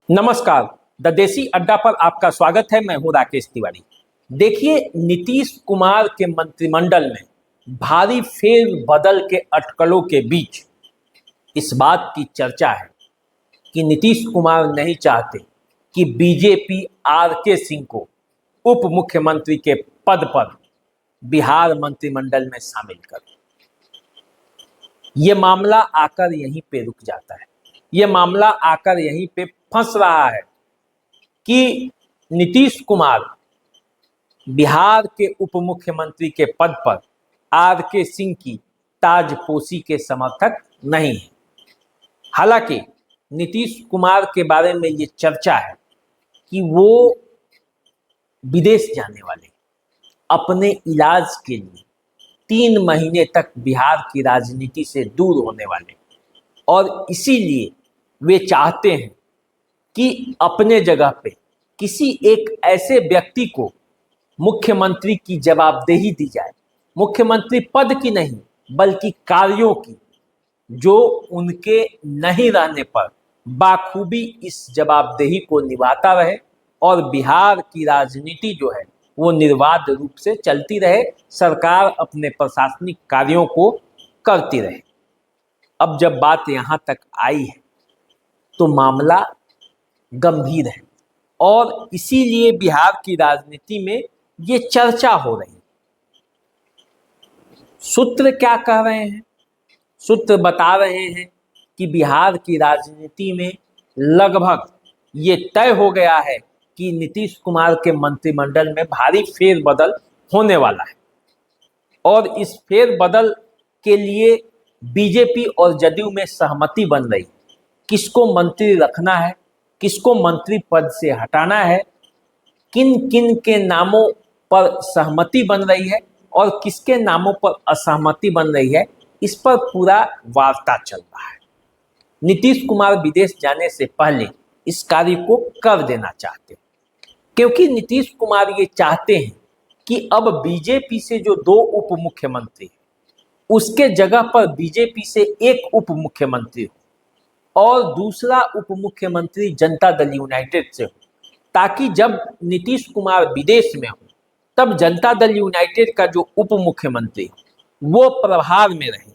नमस्कार। द देसी अड्डा पर आपका स्वागत है। मैं हूं राकेश तिवारी। देखिए, नीतीश कुमार के मंत्रिमंडल में भारी फेरबदल के अटकलों के बीच इस बात की चर्चा है कि नीतीश कुमार नहीं चाहते कि बीजेपी आर.के. सिंह को उप मुख्यमंत्री के पद पर बिहार मंत्रिमंडल में शामिल करे। ये मामला आकर यहीं पे रुक जाता है। ये मामला आकर यहीं पे फंस रहा है कि नीतीश कुमार बिहार के उप मुख्यमंत्री के पद पर आर.के. सिंह की ताजपोशी के समर्थक नहीं है। हालांकि नीतीश कुमार के बारे में ये चर्चा है कि वो विदेश जाने वाले, अपने इलाज के लिए 3 महीने तक बिहार की राजनीति से दूर होने वाले, और इसीलिए वे चाहते हैं कि अपने जगह पे किसी एक ऐसे व्यक्ति को मुख्यमंत्री की जवाबदेही दी जाए, मुख्यमंत्री पद की नहीं बल्कि कार्यों की, जो उनके नहीं रहने पर बाखूबी इस जवाबदेही को निभाता रहे और बिहार की राजनीति जो है वो निर्बाध रूप से चलती रहे, सरकार अपने प्रशासनिक कार्यों को करती रहे। अब जब बात यहाँ तक आई है तो मामला गंभीर है और इसीलिए बिहार की राजनीति में ये चर्चा हो रही है। सूत्र क्या कह रहे हैं? सूत्र बता रहे हैं कि बिहार की राजनीति में लगभग ये तय हो गया है कि नीतीश कुमार के मंत्रिमंडल में भारी फेरबदल होने वाला है और इस फेरबदल के लिए बीजेपी और जदयू में सहमति बन रही है। किसको मंत्री रखना है, किसको मंत्री पद से हटाना है, किन किन के नामों पर सहमति बन रही है और किसके नामों पर असहमति बन रही है, इस पर पूरा वार्ता चल रहा है। नीतीश कुमार विदेश जाने से पहले इस कार्य को कर देना चाहते हैं, क्योंकि नीतीश कुमार ये चाहते हैं कि अब बीजेपी से जो 2 उप मुख्यमंत्री, उसके जगह पर बीजेपी से एक उप मुख्यमंत्री हो और दूसरा उप मुख्यमंत्री जनता दल यूनाइटेड से हो, ताकि जब नीतीश कुमार विदेश में हो तब जनता दल यूनाइटेड का जो उप मुख्यमंत्री हो वो प्रभार में रहे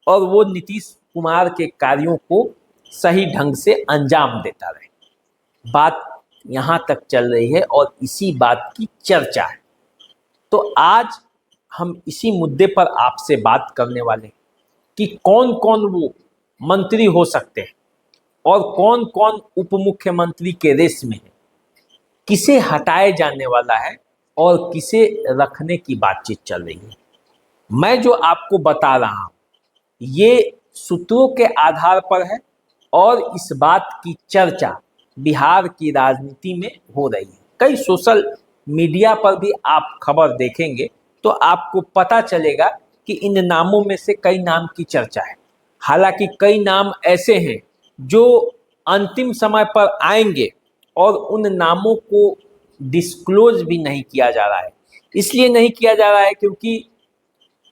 और वो नीतीश कुमार के कार्यों को सही ढंग से अंजाम देता रहे। बात यहाँ तक चल रही है और इसी बात की चर्चा है। तो आज हम इसी मुद्दे पर आपसे बात करने वाले हैं कि कौन कौन वो मंत्री हो सकते हैं और कौन कौन उप मुख्यमंत्री के रेस में है, किसे हटाए जाने वाला है और किसे रखने की बातचीत चल रही है। मैं जो आपको बता रहा हूं ये सूत्रों के आधार पर है और इस बात की चर्चा बिहार की राजनीति में हो रही है। कई सोशल मीडिया पर भी आप खबर देखेंगे तो आपको पता चलेगा कि इन नामों में से कई नाम की चर्चा है। हालांकि कई नाम ऐसे हैं जो अंतिम समय पर आएंगे और उन नामों को डिस्क्लोज भी नहीं किया जा रहा है। इसलिए नहीं किया जा रहा है क्योंकि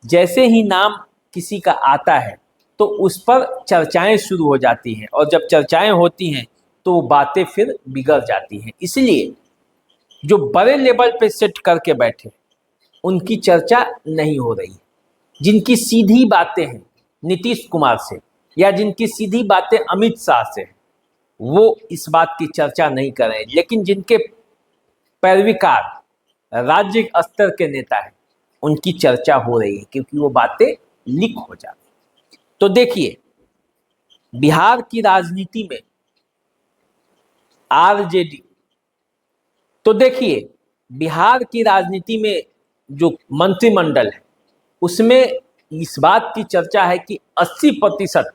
जैसे ही नाम किसी का आता है तो उस पर चर्चाएं शुरू हो जाती हैं और जब चर्चाएं होती हैं तो बातें फिर बिगड़ जाती हैं। इसलिए जो बड़े लेवल पे सेट करके बैठे उनकी चर्चा नहीं हो रही है। जिनकी सीधी बातें हैं नीतीश कुमार से या जिनकी सीधी बातें अमित शाह से हैं वो इस बात की चर्चा नहीं कर रहे हैं, लेकिन जिनके पैरवीकार राज्य स्तर के नेता हैं उनकी चर्चा हो रही है क्योंकि वो बातें लीक हो जाती हैं। तो देखिए, बिहार की राजनीति में आरजेडी, तो देखिए बिहार की राजनीति में जो मंत्रिमंडल है उसमें इस बात की चर्चा है कि 80%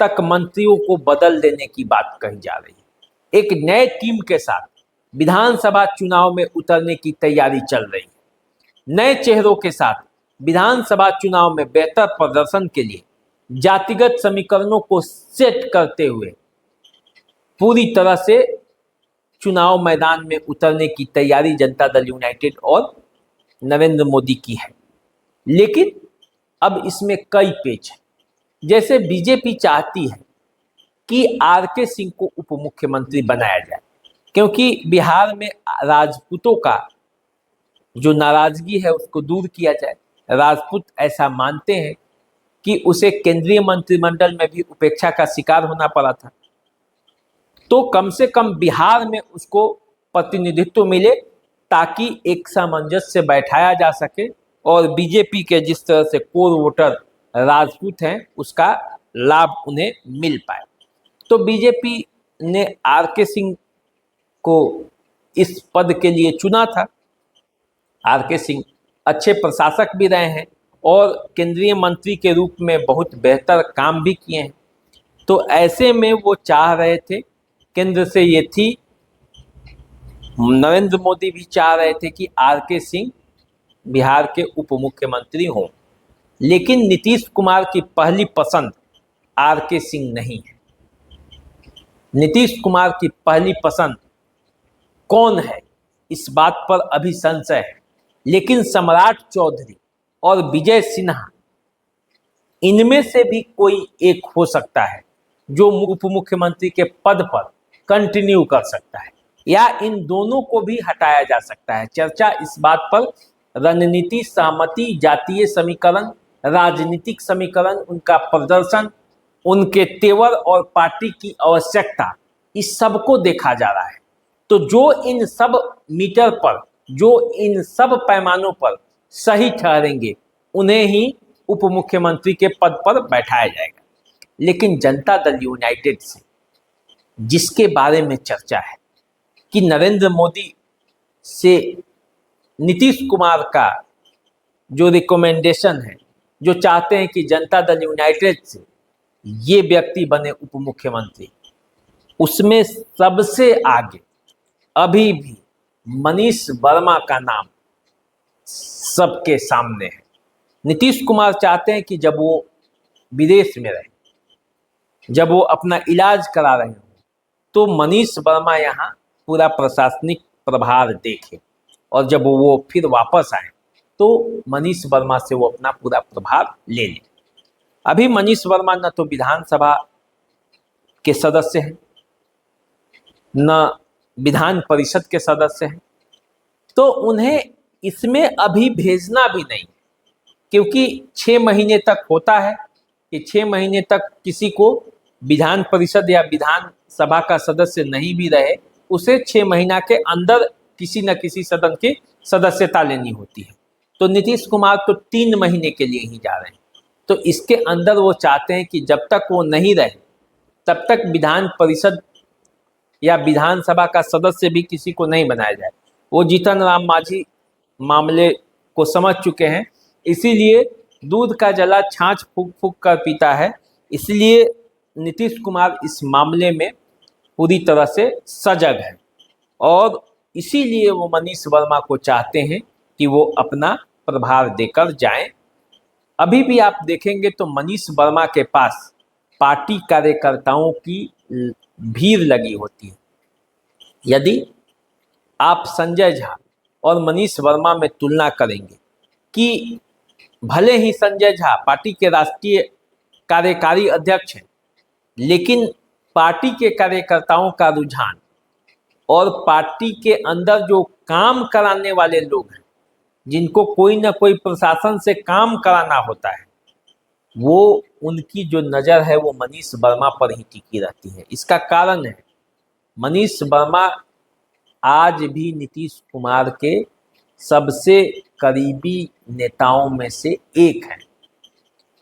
तक मंत्रियों को बदल देने की बात कही जा रही है। एक नए टीम के साथ विधानसभा चुनाव में उतरने की तैयारी चल रही है। नए चेहरों के साथ विधानसभा चुनाव में बेहतर प्रदर्शन के लिए जातिगत समीकरणों को सेट करते हुए पूरी तरह से चुनाव मैदान में उतरने की तैयारी जनता दल यूनाइटेड और नरेंद्र मोदी की है। लेकिन अब इसमें कई पेच हैं। जैसे बीजेपी चाहती है कि आर के सिंह को उप मुख्यमंत्री बनाया जाए, क्योंकि बिहार में राजपूतों का जो नाराजगी है उसको दूर किया जाए। राजपूत ऐसा मानते हैं कि उसे केंद्रीय मंत्रिमंडल में भी उपेक्षा का शिकार होना पड़ा था, तो कम से कम बिहार में उसको प्रतिनिधित्व मिले ताकि एक सामंजस्य बैठाया जा सके और बीजेपी के जिस तरह से कोर वोटर राजपूत हैं उसका लाभ उन्हें मिल पाए। तो बीजेपी ने आर के सिंह को इस पद के लिए चुना था। आर के सिंह अच्छे प्रशासक भी रहे हैं और केंद्रीय मंत्री के रूप में बहुत बेहतर काम भी किए हैं। तो ऐसे में वो चाह रहे थे, केंद्र से ये थी, नरेंद्र मोदी भी चाह रहे थे कि आर के सिंह बिहार के उप मुख्यमंत्री हों, लेकिन नीतीश कुमार की पहली पसंद आर के सिंह नहीं है। नीतीश कुमार की पहली पसंद कौन है, इस बात पर अभी संशय है, लेकिन सम्राट चौधरी और विजय सिन्हा, इनमें से भी कोई एक हो सकता है जो उप मुख्यमंत्री के पद पर कंटिन्यू कर सकता है, या इन दोनों को भी हटाया जा सकता है। चर्चा इस बात पर रणनीति, सहमति, जातीय समीकरण, राजनीतिक समीकरण, उनका प्रदर्शन, उनके तेवर और पार्टी की आवश्यकता, इस सब को देखा जा रहा है। तो जो इन सब मीटर पर, जो इन सब पैमानों पर सही ठहरेंगे, उन्हें ही उप मुख्यमंत्री के पद पर बैठाया जाएगा। लेकिन जनता दल यूनाइटेड से जिसके बारे में चर्चा है कि नरेंद्र मोदी से नीतीश कुमार का जो रिकमेंडेशन है, जो चाहते हैं कि जनता दल यूनाइटेड से ये व्यक्ति बने उप मुख्यमंत्री, उसमें सबसे आगे अभी भी मनीष वर्मा का नाम सबके सामने है। नीतीश कुमार चाहते हैं कि जब वो विदेश में रहे, जब वो अपना इलाज करा रहे हो, तो मनीष वर्मा यहाँ पूरा प्रशासनिक प्रभार देखे, और जब वो फिर वापस आए तो मनीष वर्मा से वो अपना पूरा प्रभार ले लें। अभी मनीष वर्मा न तो विधानसभा के सदस्य हैं, न विधान परिषद के सदस्य हैं, तो उन्हें इसमें अभी भेजना भी नहीं, क्योंकि 6 महीने तक होता है कि 6 महीने तक किसी को विधान परिषद या विधानसभा का सदस्य नहीं भी रहे, उसे 6 महीना के अंदर किसी न किसी सदन की सदस्यता लेनी होती है। तो नीतीश कुमार तो 3 महीने के लिए ही जा रहे हैं, तो इसके अंदर वो चाहते हैं कि जब तक वो नहीं रहे तब तक विधान परिषद या विधानसभा का सदस्य भी किसी को नहीं बनाया जाए। वो जीतन राम मांझी मामले को समझ चुके हैं, इसीलिए दूध का जला छाछ फूक फूक कर पीता है। इसलिए नीतीश कुमार इस मामले में पूरी तरह से सजग है, और इसीलिए वो मनीष वर्मा को चाहते हैं कि वो अपना प्रभार देकर जाएं। अभी भी आप देखेंगे तो मनीष वर्मा के पास पार्टी कार्यकर्ताओं की भीड़ लगी होती है। यदि आप संजय झा और मनीष वर्मा में तुलना करेंगे कि भले ही संजय झा पार्टी के राष्ट्रीय कार्यकारी अध्यक्ष हैं, लेकिन पार्टी के कार्यकर्ताओं का रुझान और पार्टी के अंदर जो काम कराने वाले लोग हैं, जिनको कोई ना कोई प्रशासन से काम कराना होता है, वो उनकी जो नज़र है वो मनीष वर्मा पर ही टिकी रहती है। इसका कारण है मनीष वर्मा आज भी नीतीश कुमार के सबसे करीबी नेताओं में से एक हैं,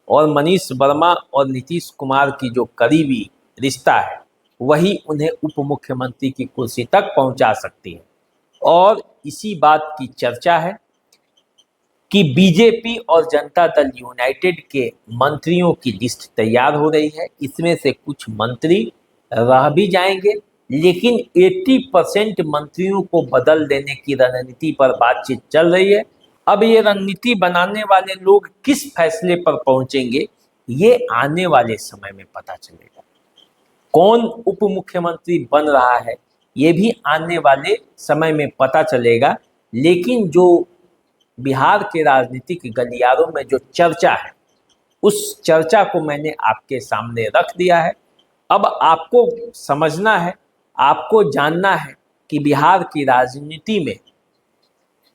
और मनीष वर्मा और नीतीश कुमार की जो करीबी रिश्ता है वही उन्हें उप मुख्यमंत्री की कुर्सी तक पहुंचा सकती है। और इसी बात की चर्चा है कि बीजेपी और जनता दल यूनाइटेड के मंत्रियों की लिस्ट तैयार हो रही है। इसमें से कुछ मंत्री रह भी जाएंगे, लेकिन 80% मंत्रियों को बदल देने की रणनीति पर बातचीत चल रही है। अब ये रणनीति बनाने वाले लोग किस फैसले पर पहुंचेंगे, ये आने वाले समय में पता चलेगा। कौन उप मुख्यमंत्री बन रहा है ये भी आने वाले समय में पता चलेगा। लेकिन जो बिहार के राजनीतिक गलियारों में जो चर्चा है, उस चर्चा को मैंने आपके सामने रख दिया है। अब आपको समझना है, आपको जानना है कि बिहार की राजनीति में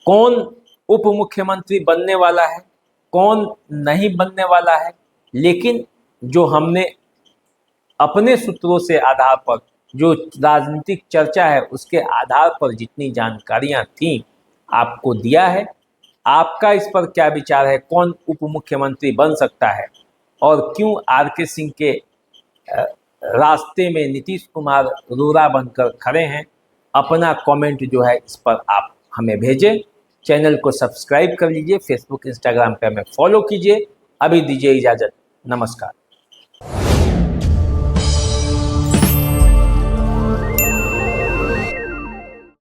कौन उप मुख्यमंत्री बनने वाला है, कौन नहीं बनने वाला है। लेकिन जो हमने अपने सूत्रों से आधार पर, जो राजनीतिक चर्चा है उसके आधार पर जितनी जानकारियां थी आपको दिया है। आपका इस पर क्या विचार है, कौन उप मुख्यमंत्री बन सकता है और क्यों आर.के. सिंह के रास्ते में नीतीश कुमार रोड़ा बनकर खड़े हैं? अपना कमेंट जो है इस पर आप हमें भेजें। चैनल को सब्सक्राइब कर लीजिए, फेसबुक इंस्टाग्राम पे हमें फॉलो कीजिए। अभी दीजिए इजाजत, नमस्कार।